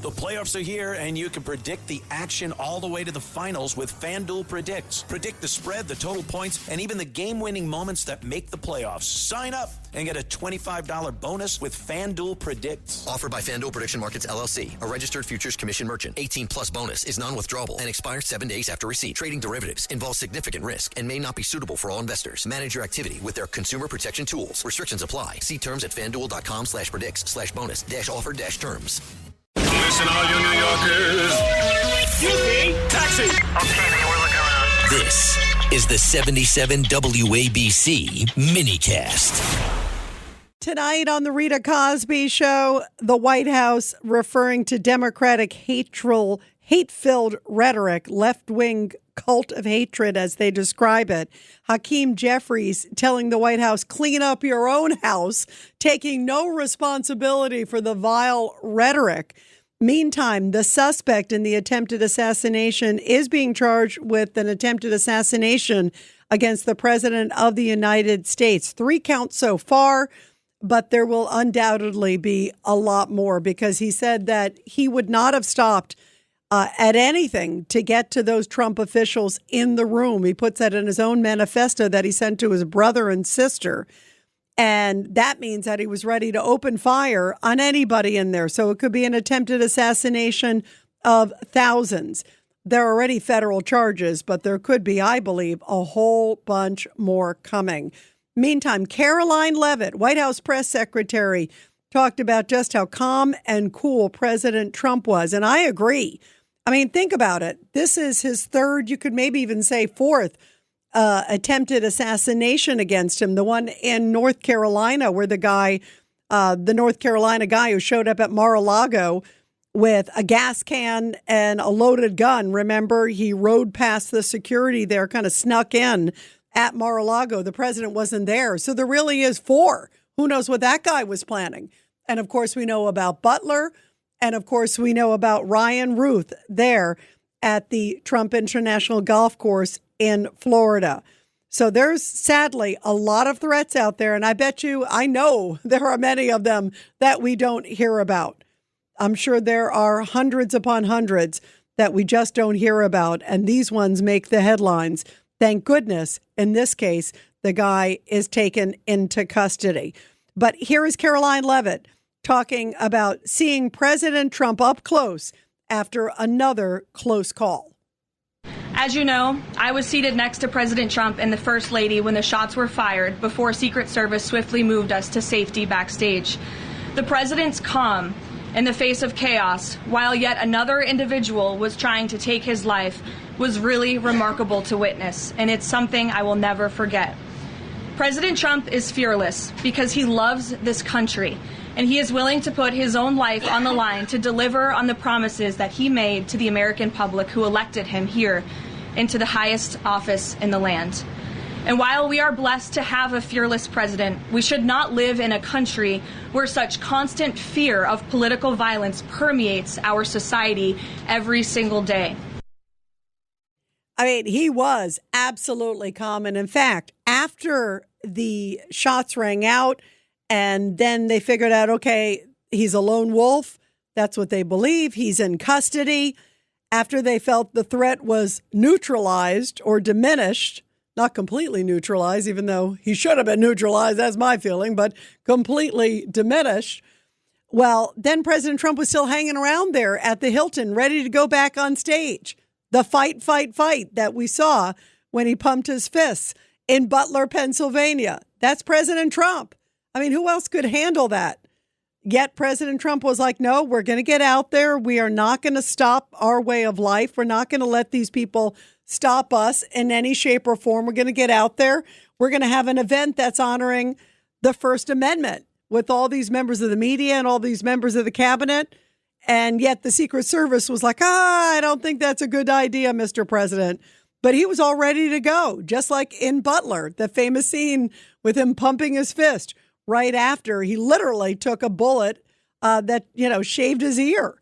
The playoffs are here, and you can predict the action all the way to the finals with FanDuel Predicts. Predict the spread, the total points, and even the game-winning moments that make the playoffs. Sign up and get a $25 bonus with FanDuel Predicts. Offered by FanDuel Prediction Markets, LLC, a registered futures commission merchant. 18-plus bonus is non-withdrawable and expires 7 days after receipt. Trading derivatives involves significant risk and may not be suitable for all investors. Manage your activity with their consumer protection tools. Restrictions apply. See terms at FanDuel.com/predicts/bonus-offer-terms. Listen, all you New Yorkers. Excuse me. Taxi. Okay, man, we're looking around. This is the 77 WABC minicast. Tonight on the Rita Cosby Show, the White House referring to Democratic hate-filled rhetoric, left-wing cult of hatred, as they describe it. Hakeem Jeffries telling the White House, clean up your own house, taking no responsibility for the vile rhetoric. Meantime, the suspect in the attempted assassination is being charged with an attempted assassination against the President of the United States. 3 counts so far, but there will undoubtedly be a lot more, because he said that he would not have stopped at anything to get to those Trump officials in the room. He puts that in his own manifesto that he sent to his brother and sister. And that means that he was ready to open fire on anybody in there. So it could be an attempted assassination of thousands. There are already federal charges, but there could be, I believe, a whole bunch more coming. Meantime, Caroline Leavitt, White House press secretary, talked about just how calm and cool President Trump was. And I agree. I mean, think about it. This is his third, you could maybe even say fourth, attempted assassination against him. The one in North Carolina where the North Carolina guy who showed up at Mar-a-Lago with a gas can and a loaded gun. Remember, he rode past the security there, kind of snuck in at Mar-a-Lago. The president wasn't there. So there really is 4. Who knows what that guy was planning? And of course, we know about Butler. And of course, we know about Ryan Ruth there at the Trump International Golf Course in Florida. So there's sadly a lot of threats out there. And I know there are many of them that we don't hear about. I'm sure there are hundreds upon hundreds that we just don't hear about. And these ones make the headlines. Thank goodness, in this case, the guy is taken into custody. But here is Caroline Leavitt talking about seeing President Trump up close after another close call. As you know, I was seated next to President Trump and the First Lady when the shots were fired before Secret Service swiftly moved us to safety backstage. The president's calm in the face of chaos, while yet another individual was trying to take his life, was really remarkable to witness, and it's something I will never forget. President Trump is fearless because he loves this country, and he is willing to put his own life on the line to deliver on the promises that he made to the American public who elected him here into the highest office in the land. And while we are blessed to have a fearless president, we should not live in a country where such constant fear of political violence permeates our society every single day. I mean, he was absolutely calm. And in fact, after the shots rang out and then they figured out, okay, he's a lone wolf. That's what they believe. He's in custody. After they felt the threat was neutralized or diminished, not completely neutralized, even though he should have been neutralized, that's my feeling, but completely diminished. Well, then President Trump was still hanging around there at the Hilton, ready to go back on stage. The fight that we saw when he pumped his fists in Butler, Pennsylvania. That's President Trump. I mean, who else could handle that? Yet President Trump was like, no, we're going to get out there. We are not going to stop our way of life. We're not going to let these people stop us in any shape or form. We're going to get out there. We're going to have an event that's honoring the First Amendment with all these members of the media and all these members of the cabinet. And yet the Secret Service was like, I don't think that's a good idea, Mr. President. But he was all ready to go, just like in Butler, the famous scene with him pumping his fist right after he literally took a bullet that, shaved his ear.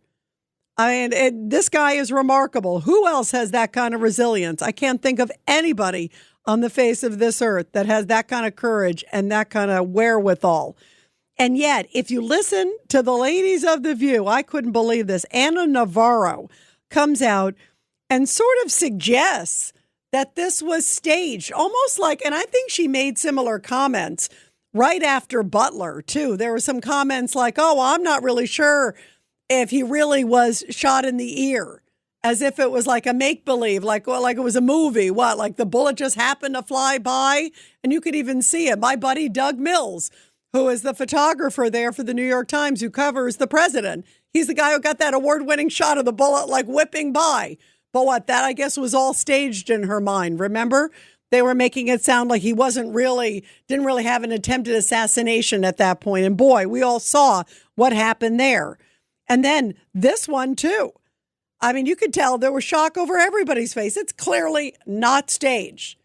I mean, this guy is remarkable. Who else has that kind of resilience? I can't think of anybody on the face of this earth that has that kind of courage and that kind of wherewithal. And yet, if you listen to the ladies of The View, I couldn't believe this. Ana Navarro comes out and sort of suggests that this was staged, almost like, and I think she made similar comments right after Butler, too. There were some comments like, oh, I'm not really sure if he really was shot in the ear, as if it was like a make-believe, like it was a movie. What, like the bullet just happened to fly by? And you could even see it. My buddy Doug Mills, who is the photographer there for the New York Times, who covers the president, he's the guy who got that award-winning shot of the bullet like whipping by. But what, that I guess was all staged in her mind. Remember? They were making it sound like he didn't really have an attempted assassination at that point. And boy, we all saw what happened there. And then this one too. I mean, you could tell there was shock over everybody's face. It's clearly not staged.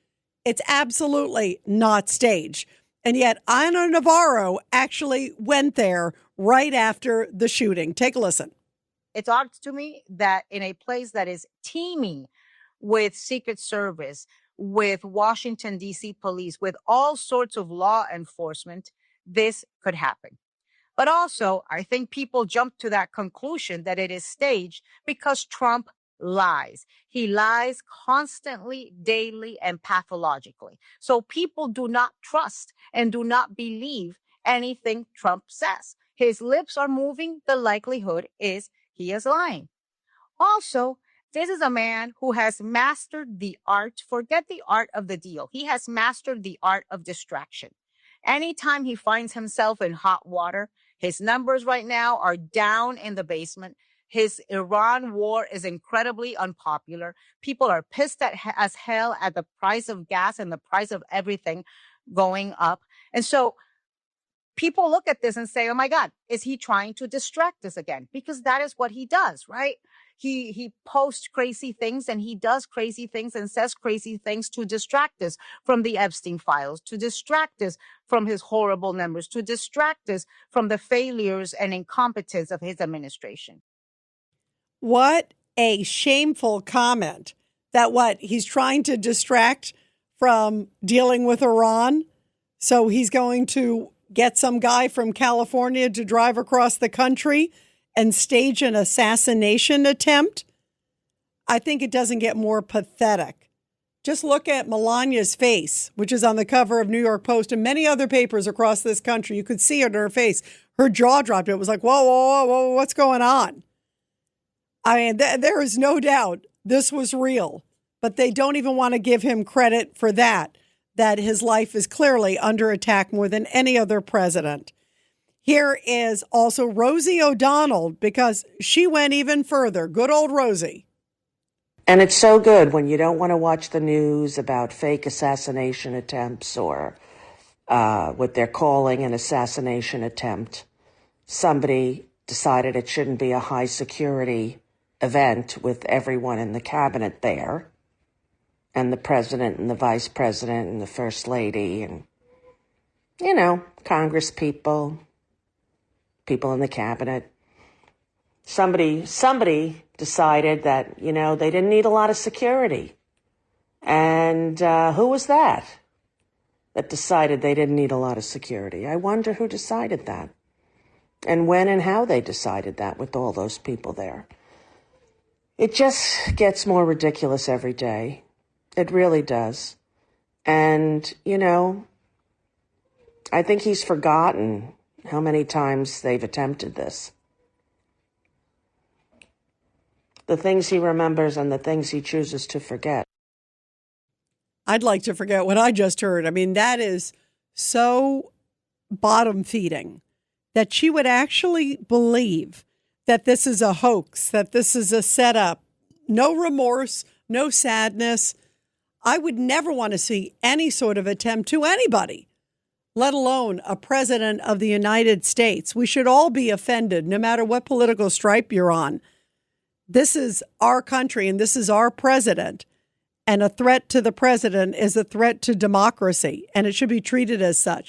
It's absolutely not staged. And yet Ana Navarro actually went there right after the shooting. Take a listen. It's odd to me that in a place that is teeming with Secret Service, with Washington, D.C. police, with all sorts of law enforcement, this could happen. But also, I think people jump to that conclusion that it is staged because Trump lies. He lies constantly, daily, and pathologically. So people do not trust and do not believe anything Trump says. His lips are moving. The likelihood is he is lying. Also, this is a man who has mastered the art, forget the art of the deal. He has mastered the art of distraction. Anytime he finds himself in hot water, his numbers right now are down in the basement. His Iran war is incredibly unpopular. People are pissed as hell at the price of gas and the price of everything going up. And so people look at this and say, oh my God, is he trying to distract us again? Because that is what he does, right? He posts crazy things and he does crazy things and says crazy things to distract us from the Epstein files, to distract us from his horrible numbers, to distract us from the failures and incompetence of his administration. What a shameful comment that he's trying to distract from dealing with Iran. So he's going to get some guy from California to drive across the country and stage an assassination attempt. I think it doesn't get more pathetic. Just look at Melania's face, which is on the cover of New York Post and many other papers across this country. You could see it in her face. Her jaw dropped. It was like, whoa, whoa, whoa, whoa, what's going on? I mean, there is no doubt this was real, but they don't even want to give him credit for that his life is clearly under attack more than any other president. Here is also Rosie O'Donnell, because she went even further. Good old Rosie. And it's so good when you don't want to watch the news about fake assassination attempts or what they're calling an assassination attempt. Somebody decided it shouldn't be a high security event with everyone in the cabinet there, and the president and the vice president and the first lady and, Congress people in the cabinet. Somebody decided that, they didn't need a lot of security. And who was that decided they didn't need a lot of security? I wonder who decided that and when and how they decided that with all those people there. It just gets more ridiculous every day. It really does. And, I think he's forgotten how many times they've attempted this. The things he remembers and the things he chooses to forget. I'd like to forget what I just heard. I mean, that is so bottom feeding that she would actually believe that this is a hoax, that this is a setup. No remorse, no sadness. I would never want to see any sort of attempt to anybody, let alone a president of the United States. We should all be offended, no matter what political stripe you're on. This is our country and this is our president. And a threat to the president is a threat to democracy, and it should be treated as such.